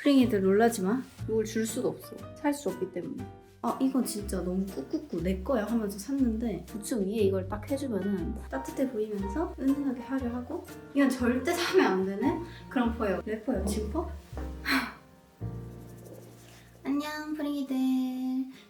프링이들 놀라지 마. 이걸 줄 수도 없어. 살 수 없기 때문에. 아 이건 진짜 너무 꾹꾹꾹 내 거야 하면서 샀는데 부츠 위에 이걸 딱 해주면은 따뜻해 보이면서 은은하게 화려하고 이건 절대 사면 안 되는 그런 퍼예요. 래퍼예요. 지금 퍼? 안녕 프링이들.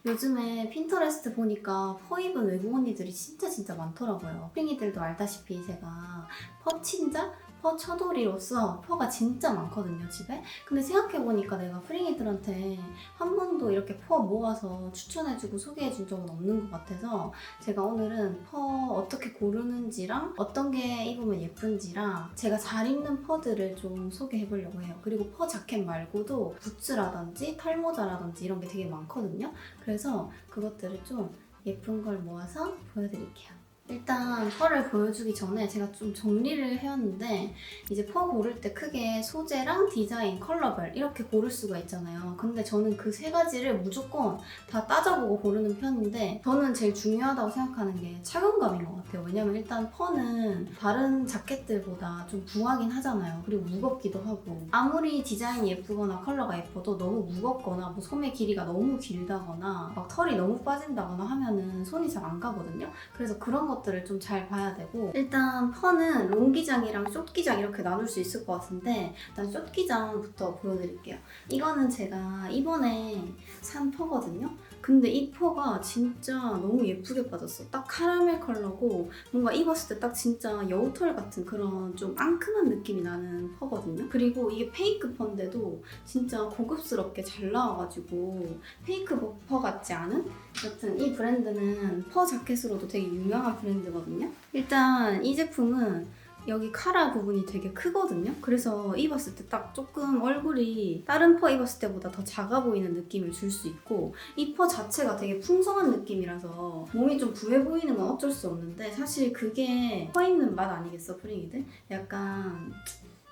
요즘에 핀터레스트 보니까 퍼 입은 외국 언니들이 진짜 많더라고요. 프링이들도 알다시피 제가 퍼 친자? 퍼 처돌이로서 퍼가 진짜 많거든요 집에. 근데 생각해보니까 내가 프링이들한테 한 번도 이렇게 퍼 모아서 추천해주고 소개해준 적은 없는 것 같아서 제가 오늘은 퍼 어떻게 고르는지랑 어떤 게 입으면 예쁜지랑 제가 잘 입는 퍼들을 좀 소개해보려고 해요. 그리고 퍼 자켓 말고도 부츠라든지 털모자라든지 이런 게 되게 많거든요. 그래서 그것들을 좀 예쁜 걸 모아서 보여드릴게요. 일단 펄을 보여주기 전에 제가 좀 정리를 해왔는데 이제 펄 고를 때 크게 소재랑 디자인, 컬러별 이렇게 고를 수가 있잖아요. 근데 저는 그 세 가지를 무조건 다 따져보고 고르는 편인데 저는 제일 중요하다고 생각하는 게 착용감인 것 같아요. 왜냐면 일단 펄은 다른 자켓들보다 좀 부하긴 하잖아요. 그리고 무겁기도 하고 아무리 디자인이 예쁘거나 컬러가 예뻐도 너무 무겁거나 뭐 소매 길이가 너무 길다거나 막 털이 너무 빠진다거나 하면은 손이 잘 안 가거든요. 그래서 그런 것들을 좀 잘 봐야 되고 일단 펄은 롱기장이랑 숏기장 이렇게 나눌 수 있을 것 같은데 일단 숏기장부터 보여드릴게요. 이거는 제가 이번에 산 펄거든요. 근데 이 펄가 진짜 너무 예쁘게 빠졌어. 딱 카라멜 컬러고 뭔가 입었을 때 딱 진짜 여우털 같은 그런 좀 앙큼한 느낌이 나는 펄거든요. 그리고 이게 페이크 펄인데도 진짜 고급스럽게 잘 나와가지고 페이크 펄 같지 않은? 여튼 이 브랜드는 퍼 자켓으로도 되게 유명한 브랜드거든요. 일단 이 제품은 여기 카라 부분이 되게 크거든요. 그래서 입었을 때 딱 조금 얼굴이 다른 퍼 입었을 때보다 더 작아 보이는 느낌을 줄 수 있고 이 퍼 자체가 되게 풍성한 느낌이라서 몸이 좀 부해 보이는 건 어쩔 수 없는데 사실 그게 퍼 입는 맛 아니겠어 프링이들? 약간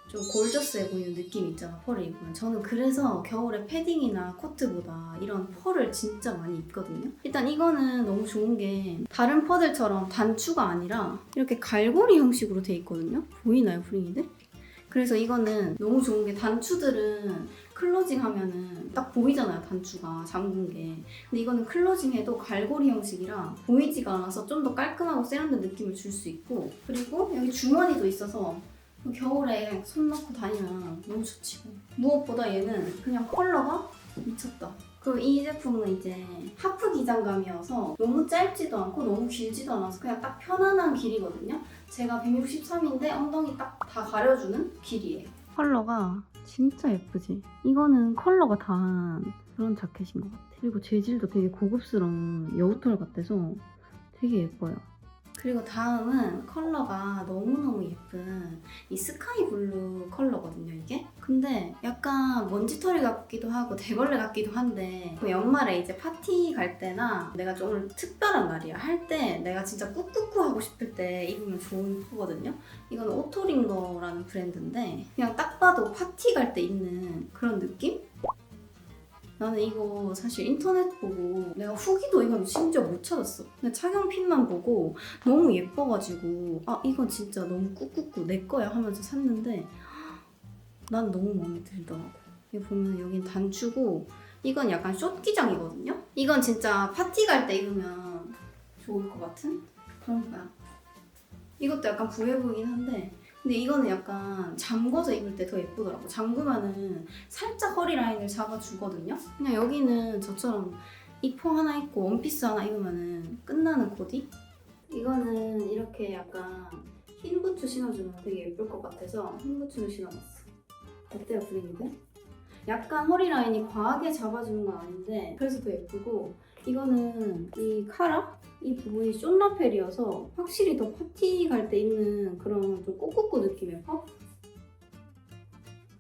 좀 골저스해 보이는 느낌이 있잖아 펄을 입으면. 저는 그래서 겨울에 패딩이나 코트보다 이런 펄을 진짜 많이 입거든요. 일단 이거는 너무 좋은 게 다른 펄들처럼 단추가 아니라 이렇게 갈고리 형식으로 돼 있거든요. 보이나요 프링이들? 그래서 이거는 너무 좋은 게 단추들은 클로징 하면은 딱 보이잖아요 단추가 잠근 게. 근데 이거는 클로징 해도 갈고리 형식이라 보이지가 않아서 좀 더 깔끔하고 세련된 느낌을 줄 수 있고 그리고 여기 주머니도 있어서 겨울에 손 넣고 다니면 너무 좋지. 무엇보다 얘는 그냥 컬러가 미쳤다. 그리고 이 제품은 이제 하프 기장감이어서 너무 짧지도 않고 너무 길지도 않아서 그냥 딱 편안한 길이거든요. 제가 163인데 엉덩이 딱 다 가려주는 길이에요. 컬러가 진짜 예쁘지? 이거는 컬러가 다 그런 자켓인 것 같아. 그리고 재질도 되게 고급스러운 여우털 같아서 되게 예뻐요. 그리고 다음은 컬러가 너무너무 예쁜 이 스카이 블루 컬러거든요 이게. 근데 약간 먼지털이 같기도 하고 대걸레 같기도 한데 연말에 이제 파티 갈 때나 내가 좀 특별한 날이야 할 때 내가 진짜 꾹꾹꾹 하고 싶을 때 입으면 좋은 푸거든요. 이건 오토링거라는 브랜드인데 그냥 딱 봐도 파티 갈 때 입는 그런 느낌? 나는 이거 사실 인터넷 보고 내가 후기도 이건 심지어 못 찾았어. 근데 착용핏만 보고 너무 예뻐가지고 아 이건 진짜 너무 꾹꾹꾹 내 거야 하면서 샀는데 난 너무 마음에 들더라고. 여기 보면 여긴 단추고 이건 약간 숏기장이거든요. 이건 진짜 파티 갈 때 입으면 좋을 것 같은 그런 거야. 이것도 약간 부해 보이긴 한데 근데 이거는 약간 잠궈서 입을 때 더 예쁘더라고. 잠그면은 살짝 허리 라인을 잡아주거든요. 그냥 여기는 저처럼 이퍼 하나 입고 원피스 하나 입으면은 끝나는 코디? 이거는 이렇게 약간 흰 부츠 신어주면 되게 예쁠 것 같아서 흰 부츠를 신어봤어. 어때요 브랜드? 약간 허리 라인이 과하게 잡아주는 건 아닌데 그래서 더 예쁘고 이거는 이 카라? 이 부분이 숏라펠이어서 확실히 더 파티 갈 때 입는 그런 좀 꼬꼬꼬 느낌의 퍼?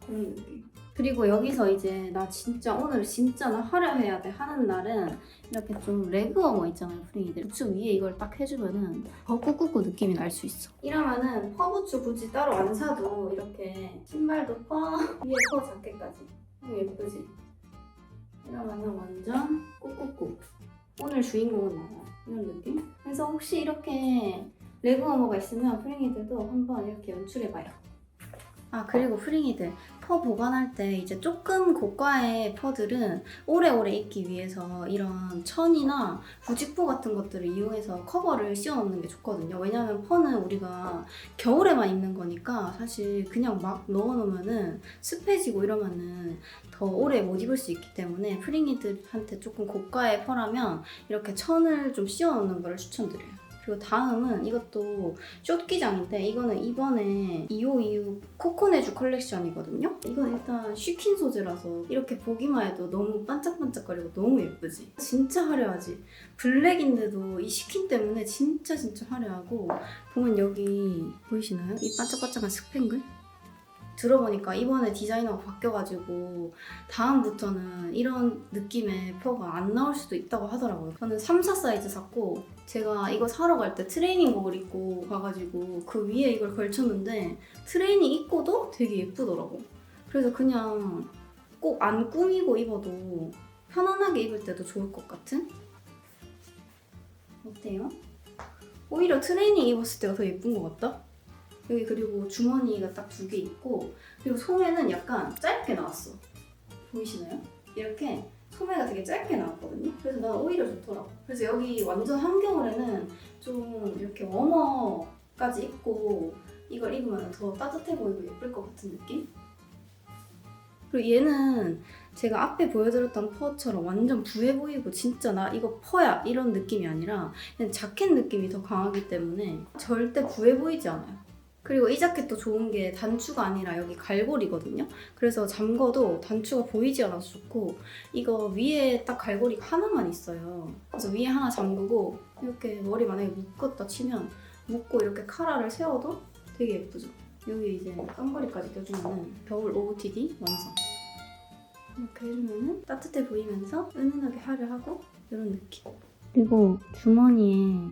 그런 느낌. 그리고 여기서 이제 나 진짜 오늘 진짜 나 화려해야 돼 하는 날은 이렇게 좀 레그 워머 있잖아요 프링이들. 부츠 위에 이걸 딱 해주면은 더 꼬꼬꼬 느낌이 날 수 있어. 이러면은 퍼 부츠 굳이 따로 안 사도 이렇게 신발도 퍼 위에 퍼 자켓까지 너무 예쁘지? 이러면은 완전 꼬꼬꼬. 오늘 주인공은 나야. 이런 느낌? 그래서 혹시 이렇게 레그 워머가 있으면 프링이들도 한번 이렇게 연출해봐요. 아 그리고 프링이들 퍼 보관할 때 이제 조금 고가의 퍼들은 오래오래 입기 위해서 이런 천이나 부직포 같은 것들을 이용해서 커버를 씌워 놓는 게 좋거든요. 왜냐면 퍼는 우리가 겨울에만 입는 거니까 사실 그냥 막 넣어 놓으면은 습해지고 이러면은 더 오래 못 입을 수 있기 때문에 프링이들한테 조금 고가의 퍼라면 이렇게 천을 좀 씌워 놓는 거를 추천드려요. 그리고 다음은 이것도 숏기장인데 이거는 이번에 2525 코코네주 컬렉션이거든요. 이건 일단 쉬킨 소재라서 이렇게 보기만 해도 너무 반짝반짝거리고 너무 예쁘지? 진짜 화려하지? 블랙인데도 이 쉬킨 때문에 진짜 화려하고 보면 여기 보이시나요? 이 반짝반짝한 스팽글? 들어보니까 이번에 디자이너가 바뀌어가지고 다음부터는 이런 느낌의 퍼가 안 나올 수도 있다고 하더라고요. 저는 3, 4 사이즈 샀고 제가 이거 사러 갈 때 트레이닝복을 입고 가가지고 그 위에 이걸 걸쳤는데 트레이닝 입고도 되게 예쁘더라고. 그래서 그냥 꼭 안 꾸미고 입어도 편안하게 입을 때도 좋을 것 같은? 어때요? 오히려 트레이닝 입었을 때가 더 예쁜 것 같다? 여기 그리고 주머니가 딱 2개 있고 그리고 소매는 약간 짧게 나왔어. 보이시나요? 이렇게 소매가 되게 짧게 나왔거든요. 그래서 난 오히려 좋더라고. 그래서 여기 완전 한겨울에는 좀 이렇게 워머까지 입고 이걸 입으면 더 따뜻해 보이고 예쁠 것 같은 느낌? 그리고 얘는 제가 앞에 보여드렸던 퍼처럼 완전 부해 보이고 진짜 나 이거 퍼야 이런 느낌이 아니라 그냥 자켓 느낌이 더 강하기 때문에 절대 부해 보이지 않아요. 그리고 이 자켓도 좋은 게 단추가 아니라 여기 갈고리거든요. 그래서 잠궈도 단추가 보이지 않아서 좋고 이거 위에 딱 갈고리가 하나만 있어요. 그래서 위에 하나 잠그고 이렇게 머리 만약에 묶었다 치면 묶고 이렇게 카라를 세워도 되게 예쁘죠. 여기 이제 깜거리까지 껴주면은 겨울 OOTD 완성. 이렇게 해주면은 따뜻해 보이면서 은은하게 화려하고 이런 느낌. 그리고 주머니에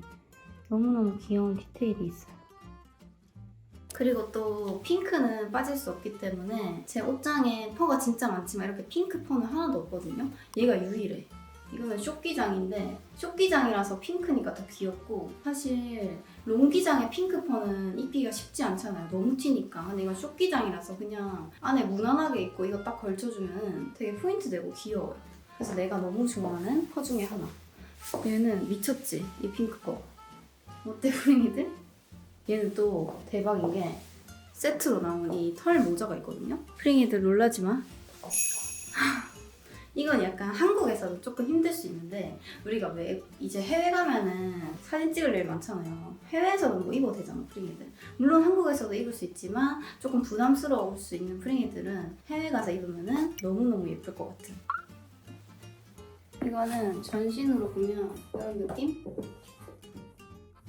너무너무 귀여운 디테일이 있어요. 그리고 또 핑크는 빠질 수 없기 때문에 제 옷장에 퍼가 진짜 많지만 이렇게 핑크 퍼는 하나도 없거든요. 얘가 유일해. 이거는 숏기장인데 숏기장이라서 핑크니까 더 귀엽고 사실 롱기장의 핑크 퍼는 입기가 쉽지 않잖아요. 너무 튀니까. 근데 이건 숏기장이라서 그냥 안에 무난하게 입고 이거 딱 걸쳐주면 되게 포인트 되고 귀여워요. 그래서 내가 너무 좋아하는 퍼 중에 하나. 얘는 미쳤지? 이 핑크 거. 어때 프링이들? 얘는 또 대박인 게 세트로 나온 이 털 모자가 있거든요. 프링이들 놀라지 마. 이건 약간 한국에서도 조금 힘들 수 있는데 우리가 왜 이제 해외 가면은 사진 찍을 일 많잖아요. 해외에서도 뭐 입어도 되잖아 프링이들. 물론 한국에서도 입을 수 있지만 조금 부담스러울 수 있는 프링이들은 해외 가서 입으면은 너무너무 예쁠 것 같은. 이거는 전신으로 보면 이런 느낌?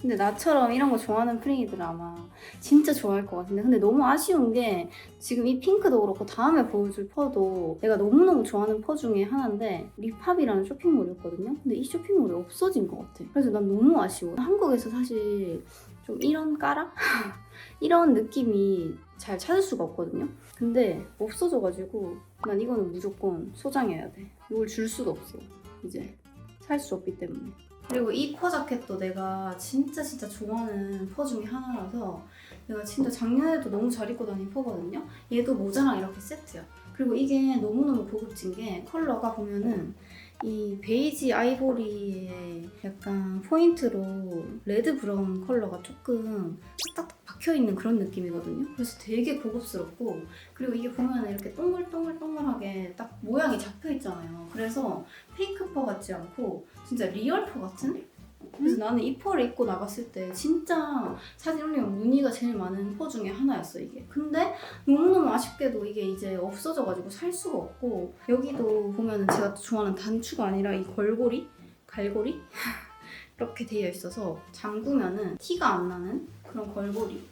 근데 나처럼 이런 거 좋아하는 프링이들 아마 진짜 좋아할 것 같은데 근데 너무 아쉬운 게 지금 이 핑크도 그렇고 다음에 보여줄 퍼도 내가 너무너무 좋아하는 퍼 중에 하나인데 리팝이라는 쇼핑몰이었거든요. 근데 이 쇼핑몰이 없어진 것 같아. 그래서 난 너무 아쉬워. 한국에서 사실 좀 이런 까라? 이런 느낌이 잘 찾을 수가 없거든요. 근데 없어져가지고 난 이거는 무조건 소장해야 돼. 이걸 줄 수가 없어. 이제 살 수 없기 때문에. 그리고 이 퍼 자켓도 내가 진짜 좋아하는 퍼 중에 하나라서 내가 진짜 작년에도 너무 잘 입고 다닌 퍼거든요. 얘도 모자랑 이렇게 세트야. 그리고 이게 너무너무 고급진 게 컬러가 보면은 이 베이지 아이보리의 약간 포인트로 레드 브라운 컬러가 조금 딱딱 박혀있는 그런 느낌이거든요. 그래서 되게 고급스럽고 그리고 이게 보면 이렇게 동글동글동글하게 딱 모양이 잡혀있잖아요. 그래서 페이크 퍼 같지 않고 진짜 리얼 퍼 같은? 그래서 나는 이 퍼를 입고 나갔을 때 진짜 사진 올리면 무늬가 제일 많은 퍼 중에 하나였어 이게. 근데 너무너무 아쉽게도 이게 이제 없어져가지고 살 수가 없고 여기도 보면은 제가 좋아하는 단추가 아니라 이 걸고리? 갈고리? 이렇게 되어 있어서 잠그면은 티가 안 나는 그런 걸고리.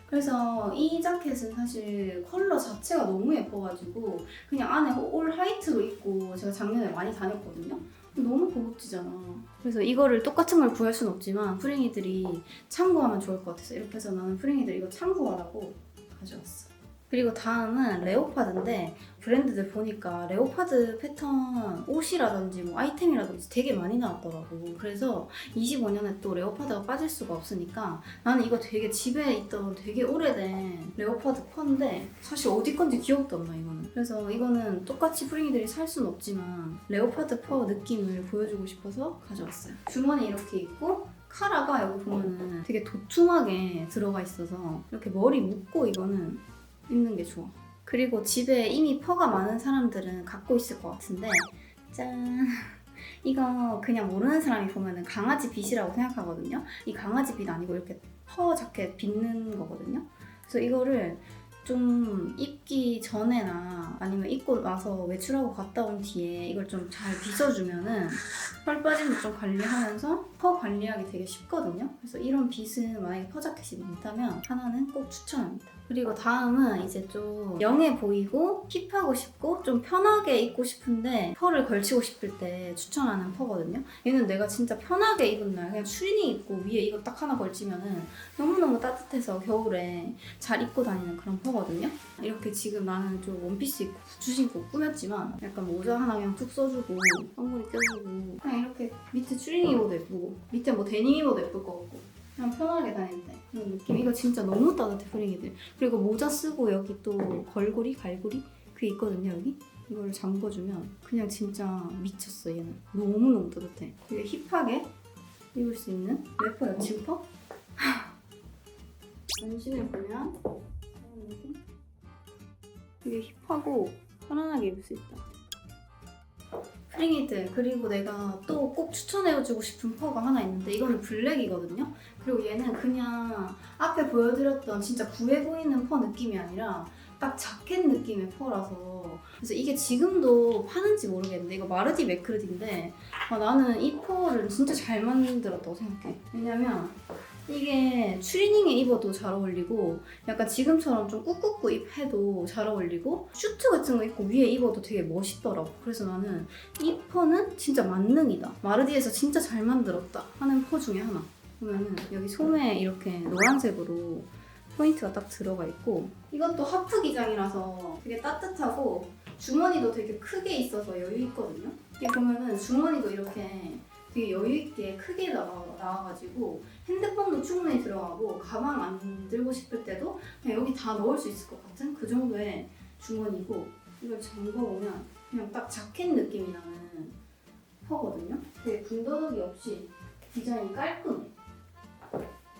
그래서 이 자켓은 사실 컬러 자체가 너무 예뻐가지고 그냥 안에 올 화이트로 입고 제가 작년에 많이 다녔거든요. 너무 고급지잖아. 그래서 이거를 똑같은 걸 구할 순 없지만 프링이들이 참고하면 좋을 것 같아서 이렇게 해서 나는 프링이들 이거 참고하라고 가져왔어. 그리고 다음은 레오파드인데 브랜드들 보니까 레오파드 패턴 옷이라든지 뭐 아이템이라든지 되게 많이 나왔더라고. 그래서 25년에 또 레오파드가 빠질 수가 없으니까 나는 이거 되게 집에 있던 되게 오래된 레오파드 펀인데 사실 어디 건지 기억도 안 나 이거는. 그래서 이거는 똑같이 프링이들이 살 수는 없지만 레오파드 퍼 느낌을 보여주고 싶어서 가져왔어요. 주머니 이렇게 있고 카라가 여기 보면은 되게 도톰하게 들어가 있어서 이렇게 머리 묶고 이거는 입는 게 좋아. 그리고 집에 이미 퍼가 많은 사람들은 갖고 있을 것 같은데 짠! 이거 그냥 모르는 사람이 보면은 강아지 빗이라고 생각하거든요. 이 강아지 빗 아니고 이렇게 퍼 자켓 빗는 거거든요. 그래서 이거를 좀 입기 전에나 아니면 입고 나서 외출하고 갔다 온 뒤에 이걸 좀 잘 빗어주면은 펄 빠짐도 좀 관리하면서 퍼 관리하기 되게 쉽거든요. 그래서 이런 빗은 만약에 퍼 자켓이 많다면 하나는 꼭 추천합니다. 그리고 다음은 이제 좀 영해 보이고 힙하고 싶고 좀 편하게 입고 싶은데 펄을 걸치고 싶을 때 추천하는 퍼거든요. 얘는 내가 진짜 편하게 입은 날 그냥 추리닝 입고 위에 이거 딱 하나 걸치면은 너무너무 따뜻해서 겨울에 잘 입고 다니는 그런 퍼거든요. 이렇게 지금 나는 좀 원피스 입고 부츠 신고 꾸몄지만 약간 모자 하나 그냥 툭 써주고 선글이 껴주고 그냥 이렇게 밑에 추리닝 입어도 예쁘고 밑에 뭐 데님 입어도 예쁠 것 같고 그냥 편하게 다닐 때 그런 느낌. 이거 진짜 너무 따뜻해 프링이들. 그리고 모자 쓰고 여기 또 갈고리 그게 있거든요 여기. 이걸 잠궈주면 그냥 진짜 미쳤어 얘는. 너무너무 따뜻해. 되게 힙하게 입을 수 있는 래퍼 여친퍼? 전신을 보면 이런 느낌? 되게 힙하고 편안하게 입을 수 있다. 프링이들. 그리고 내가 또 꼭 추천해주고 싶은 퍼가 하나 있는데 이거는 블랙이거든요. 그리고 얘는 그냥 앞에 보여드렸던 진짜 구해 보이는 퍼 느낌이 아니라 딱 자켓 느낌의 퍼라서 그래서 이게 지금도 파는지 모르겠는데 이거 마르디 메크르디인데 나는 이 퍼를 진짜 잘 만들었다고 생각해. 왜냐면 이게 추리닝에 입어도 잘 어울리고 약간 지금처럼 좀 꾹꾹꾹 입해도 잘 어울리고 슈트 같은 거 입고 위에 입어도 되게 멋있더라고. 그래서 나는 이 퍼는 진짜 만능이다. 마르디에서 진짜 잘 만들었다 하는 퍼 중에 하나. 보면은 여기 소매에 이렇게 노란색으로 포인트가 딱 들어가 있고 이것도 하프 기장이라서 되게 따뜻하고 주머니도 되게 크게 있어서 여유 있거든요. 이게 보면은 주머니도 이렇게 되게 여유있게 크게 나와가지고 핸드폰도 충분히 들어가고 가방 안 들고 싶을 때도 그냥 여기 다 넣을 수 있을 것 같은 그 정도의 주머니고 이걸 잠궈보면 그냥 딱 자켓 느낌이 나는 퍼거든요. 되게 군더더기 없이 디자인이 깔끔해.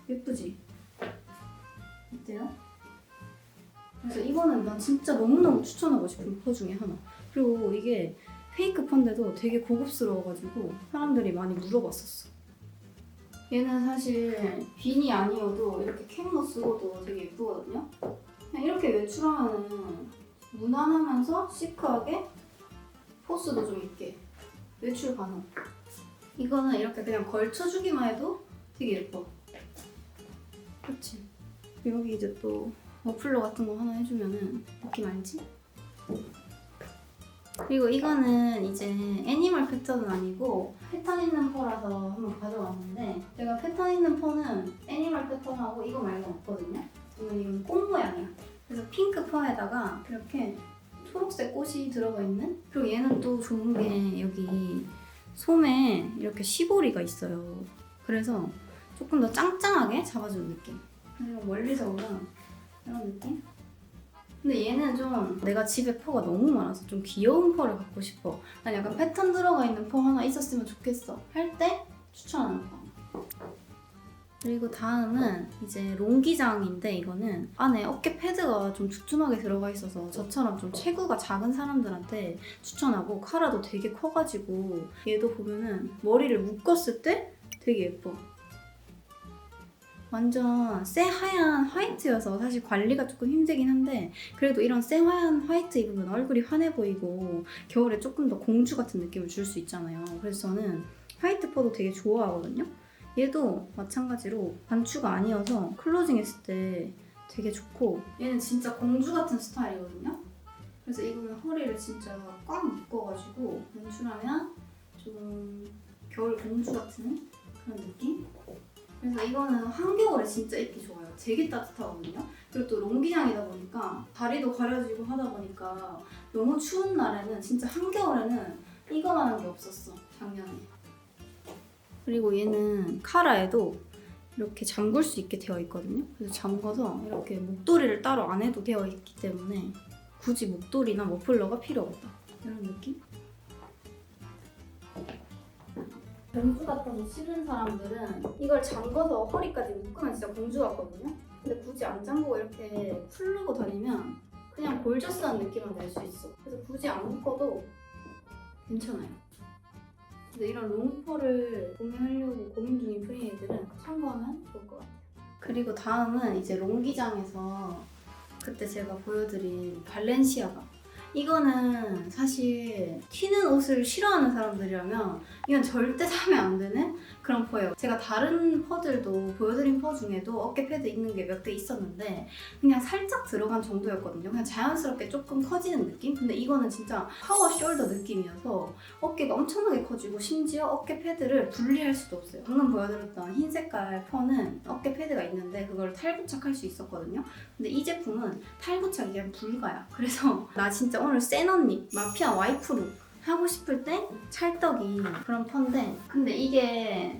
예쁘지? 어때요? 그래서 이거는 난 진짜 너무너무 추천하고 싶은 퍼 중에 하나. 그리고 이게 페이크 펀데도 되게 고급스러워가지고 사람들이 많이 물어봤었어. 얘는 사실 빈이 아니어도 이렇게 캡로 쓰고도 되게 예쁘거든요. 그냥 이렇게 외출하면은 무난하면서 시크하게 포스도 좀 있게 외출 가능. 이거는 이렇게 그냥 걸쳐주기만 해도 되게 예뻐. 그렇지? 여기 이제 또 머플러 같은 거 하나 해주면은 느낌 알지? 그리고 이거는 이제 애니멀 패턴은 아니고 패턴 있는 퍼라서 한번 가져왔는데 제가 패턴 있는 퍼는 애니멀 패턴하고 이거 말고 없거든요. 이건 꽃 모양이야. 그래서 핑크 퍼에다가 이렇게 초록색 꽃이 들어가 있는. 그리고 얘는 또 좋은 게 여기 솜에 이렇게 시보리가 있어요. 그래서 조금 더 짱짱하게 잡아주는 느낌. 그리고 멀리서 보면 이런 느낌? 근데 얘는 좀 내가 집에 퍼가 너무 많아서 좀 귀여운 퍼를 갖고 싶어. 난 약간 패턴 들어가 있는 퍼 하나 있었으면 좋겠어 할 때 추천하는 퍼. 그리고 다음은 이제 롱기장인데 이거는 안에 어깨 패드가 좀 두툼하게 들어가 있어서 저처럼 좀 체구가 작은 사람들한테 추천하고 카라도 되게 커가지고 얘도 보면은 머리를 묶었을 때 되게 예뻐. 완전 새하얀 화이트여서 사실 관리가 조금 힘들긴 한데 그래도 이런 새하얀 화이트 입으면 얼굴이 환해 보이고 겨울에 조금 더 공주 같은 느낌을 줄 수 있잖아요. 그래서 저는 화이트 퍼도 되게 좋아하거든요. 얘도 마찬가지로 단추가 아니어서 클로징 했을 때 되게 좋고 얘는 진짜 공주 같은 스타일이거든요. 그래서 이거는 허리를 진짜 꽉 묶어가지고 연출하면 좀 겨울 공주 같은 그런 느낌? 그래서 이거는 한겨울에 진짜 입기 좋아요. 되게 따뜻하거든요. 그리고 또 롱기장이다 보니까 다리도 가려지고 하다 보니까 너무 추운 날에는 진짜 한겨울에는 이거만한 게 없었어 작년에. 그리고 얘는 카라에도 이렇게 잠글 수 있게 되어 있거든요. 그래서 잠궈서 이렇게 목도리를 따로 안 해도 되어 있기 때문에 굳이 목도리나 머플러가 필요 없다. 이런 느낌? 공주 같아서 싫은 사람들은 이걸 잠궈서 허리까지 묶으면 진짜 공주 같거든요. 근데 굳이 안 잠그고 이렇게 풀르고 다니면 그냥 골저스한 느낌을 낼 수 있어. 그래서 굳이 안 묶어도 괜찮아요. 근데 이런 롱퍼를 구매하려고 고민 중인 프리에이들은 참고하면 좋을 것 같아요. 그리고 다음은 이제 롱기장에서 그때 제가 보여드린 발렌시아가. 이거는 사실 튀는 옷을 싫어하는 사람들이라면 이건 절대 사면 안 되는 그런 퍼예요. 제가 다른 퍼들도 보여드린 퍼 중에도 어깨 패드 있는 게 몇 개 있었는데 그냥 살짝 들어간 정도였거든요. 그냥 자연스럽게 조금 커지는 느낌? 근데 이거는 진짜 파워 숄더 느낌이어서 어깨가 엄청나게 커지고 심지어 어깨 패드를 분리할 수도 없어요. 방금 보여드렸던 흰 색깔 퍼는 어깨 패드가 있는데 그걸 탈부착할 수 있었거든요. 근데 이 제품은 탈부착이 그냥 불가야. 그래서 나 진짜 오늘 센 언니, 마피아 와이프룩 하고 싶을 때 찰떡이 그런 펀데 근데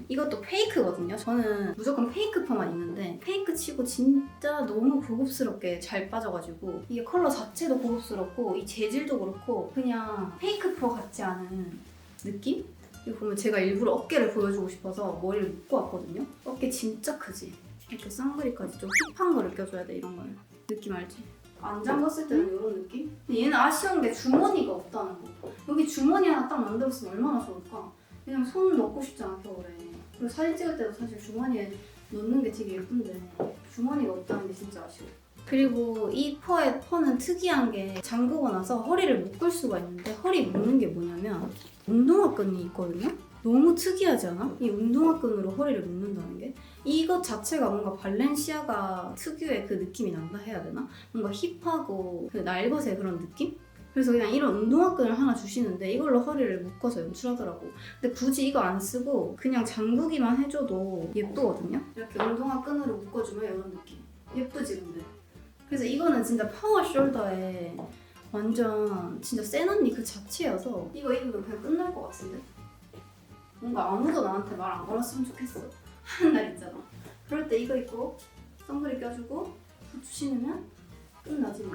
이것도 페이크거든요. 저는 무조건 페이크 퍼만 있는데 페이크 치고 진짜 너무 고급스럽게 잘 빠져가지고 이게 컬러 자체도 고급스럽고 이 재질도 그렇고 그냥 페이크 퍼 같지 않은 느낌? 이거 보면 제가 일부러 어깨를 보여주고 싶어서 머리를 묶고 왔거든요. 어깨 진짜 크지? 이렇게 쌍거리까지 좀 힙한 거를 껴줘야 돼 이런 걸. 느낌 알지? 안 잠갔을 때는 이런 느낌? 근데 얘는 아쉬운 게 주머니가 없다는 거. 여기 주머니 하나 딱 만들었으면 얼마나 좋을까? 그냥 손 넣고 싶잖아 겨울에. 그리고 사진 찍을 때도 사실 주머니에 넣는 게 되게 예쁜데 주머니가 없다는 게 진짜 아쉬워. 그리고 이 퍼는 특이한 게 잠그고 나서 허리를 묶을 수가 있는데 허리 묶는 게 뭐냐면 운동화끈이 있거든요? 너무 특이하지 않아? 이 운동화끈으로 허리를 묶는다는 게? 이것 자체가 뭔가 발렌시아가 특유의 그 느낌이 난다 해야 되나? 뭔가 힙하고 그 날것의 그런 느낌? 그래서 그냥 이런 운동화끈을 하나 주시는데 이걸로 허리를 묶어서 연출하더라고. 근데 굳이 이거 안 쓰고 그냥 잠그기만 해줘도 예쁘거든요? 이렇게 운동화끈으로 묶어주면 이런 느낌. 예쁘지 근데? 그래서 이거는 진짜 파워 숄더에 완전 진짜 센 언니 그 자체여서 이거 입으면 그냥 끝날 것 같은데? 뭔가 아무도 나한테 말 안 걸었으면 좋겠어 하는 날 있잖아. 그럴 때 이거 입고 선글이 껴주고 부츠 신으면 끝나지 뭐.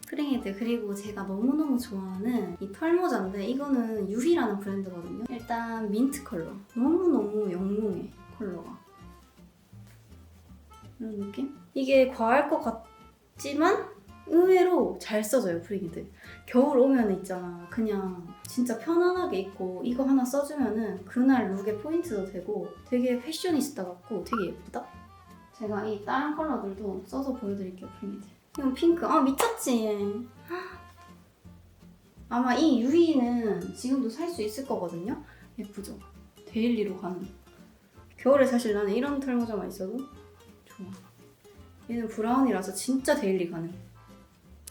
프링이들 그리고 제가 너무너무 좋아하는 이 털모자인데 이거는 유희라는 브랜드거든요. 일단 민트 컬러. 너무너무 영롱해 컬러가. 이런 느낌? 이게 과할 것 같지만 의외로 잘 써져요 프링이들. 겨울 오면 있잖아 그냥 진짜 편안하게 입고 이거 하나 써주면은 그날 룩의 포인트도 되고 되게 패셔니스타 같고 되게 예쁘다. 제가 이 다른 컬러들도 써서 보여드릴게요 프링이들. 이건 핑크. 아 미쳤지. 아마 이 유희는 지금도 살 수 있을 거거든요. 예쁘죠? 데일리로 가는. 겨울에 사실 나는 이런 털모자만 있어도 좋아. 얘는 브라운이라서 진짜 데일리 가능.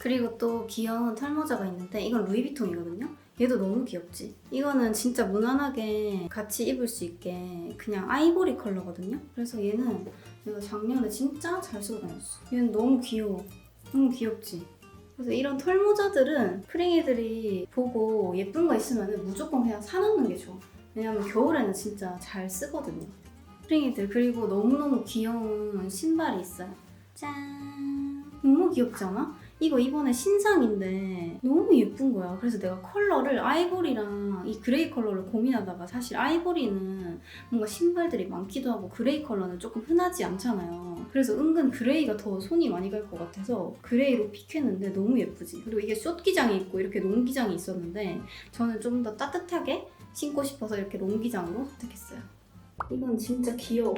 그리고 또 귀여운 털모자가 있는데 이건 루이비통이거든요. 얘도 너무 귀엽지? 이거는 진짜 무난하게 같이 입을 수 있게 그냥 아이보리 컬러거든요. 그래서 얘는 내가 작년에 진짜 잘 쓰고 다녔어. 얘는 너무 귀여워. 너무 귀엽지? 그래서 이런 털모자들은 프링이들이 보고 예쁜 거 있으면 무조건 그냥 사놓는 게 좋아. 왜냐면 겨울에는 진짜 잘 쓰거든요. 프링이들. 그리고 너무너무 귀여운 신발이 있어요. 짠! 너무 귀엽지 않아? 이거 이번에 신상인데 너무 예쁜 거야. 그래서 내가 컬러를 아이보리랑 이 그레이 컬러를 고민하다가 사실 아이보리는 뭔가 신발들이 많기도 하고 그레이 컬러는 조금 흔하지 않잖아요. 그래서 은근 그레이가 더 손이 많이 갈 것 같아서 그레이로 픽했는데 너무 예쁘지. 그리고 이게 숏기장이 있고 이렇게 롱기장이 있었는데 저는 좀 더 따뜻하게 신고 싶어서 이렇게 롱기장으로 선택했어요. 이건 진짜 귀여워.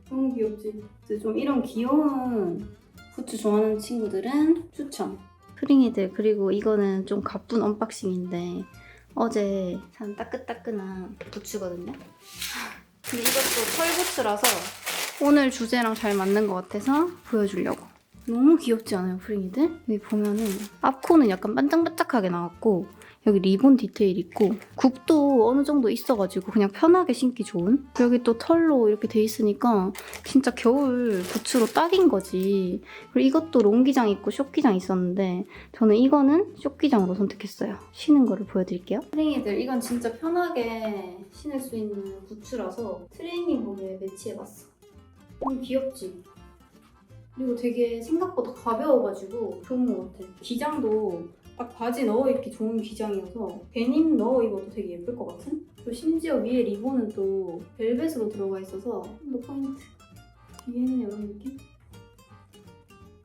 너무 귀엽지? 좀 이런 귀여운 부츠 좋아하는 친구들은 추천. 프링이들. 그리고 이거는 좀 가쁜 언박싱인데 어제 산 따끈따끈한 부츠거든요. 근데 이것도 털부츠라서 오늘 주제랑 잘 맞는 것 같아서 보여주려고. 너무 귀엽지 않아요 프링이들? 여기 보면은 앞코는 약간 반짝반짝하게 나왔고 여기 리본 디테일 있고 굽도 어느 정도 있어가지고 그냥 편하게 신기 좋은. 여기 또 털로 이렇게 돼 있으니까 진짜 겨울 부츠로 딱인 거지. 그리고 이것도 롱기장 있고 숏기장 있었는데 저는 이거는 숏기장으로 선택했어요. 신은 거를 보여드릴게요. 트레이닝들 이건 진짜 편하게 신을 수 있는 부츠라서 트레이닝복에 매치해봤어. 너무 귀엽지? 그리고 되게 생각보다 가벼워가지고 좋은 것 같아. 기장도 딱 바지 넣어 입기 좋은 기장이어서 데님 넣어 입어도 되게 예쁠 것 같은? 그리고 심지어 위에 리본은 또 벨벳으로 들어가 있어서 좀 더 포인트. 뒤에는 이런 느낌?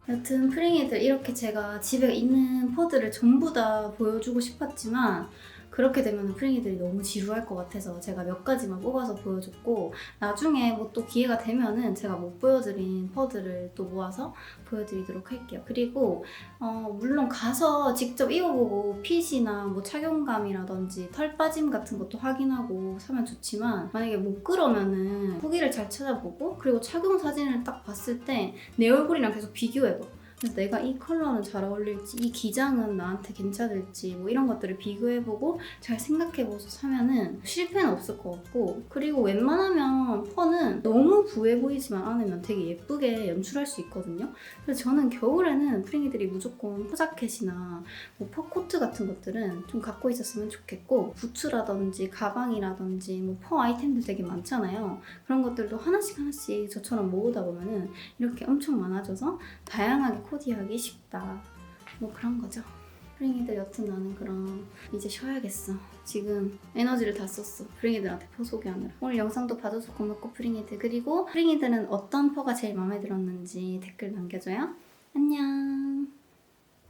여튼 프링이들 이렇게 제가 집에 있는 퍼들을 전부 다 보여주고 싶었지만 그렇게 되면 프링이들이 너무 지루할 것 같아서 제가 몇 가지만 뽑아서 보여줬고 나중에 뭐 또 기회가 되면은 제가 못 보여드린 퍼들을 또 모아서 보여드리도록 할게요. 그리고 물론 가서 직접 입어보고 핏이나 뭐 착용감이라든지 털 빠짐 같은 것도 확인하고 사면 좋지만 만약에 못 그러면은 후기를 잘 찾아보고 그리고 착용 사진을 딱 봤을 때 내 얼굴이랑 계속 비교해봐. 그래서 내가 이 컬러는 잘 어울릴지, 이 기장은 나한테 괜찮을지 뭐 이런 것들을 비교해보고 잘 생각해보고서 사면은 실패는 없을 것 같고 그리고 웬만하면 펄은 너무 부해 보이지만 않으면 되게 예쁘게 연출할 수 있거든요. 그래서 저는 겨울에는 프링이들이 무조건 포자켓이나 뭐 펄코트 같은 것들은 좀 갖고 있었으면 좋겠고 부츠라든지 가방이라든지 뭐 펄 아이템들 되게 많잖아요. 그런 것들도 하나씩 하나씩 저처럼 모으다 보면은 이렇게 엄청 많아져서 다양하게 코디하기 쉽다. 뭐 그런 거죠. 프링이들 여튼 나는 그럼 이제 쉬어야겠어. 지금 에너지를 다 썼어. 프링이들한테 퍼 소개하느라. 오늘 영상도 봐줘서 고맙고 프링이들. 그리고 프링이들은 어떤 퍼가 제일 마음에 들었는지 댓글 남겨줘요. 안녕.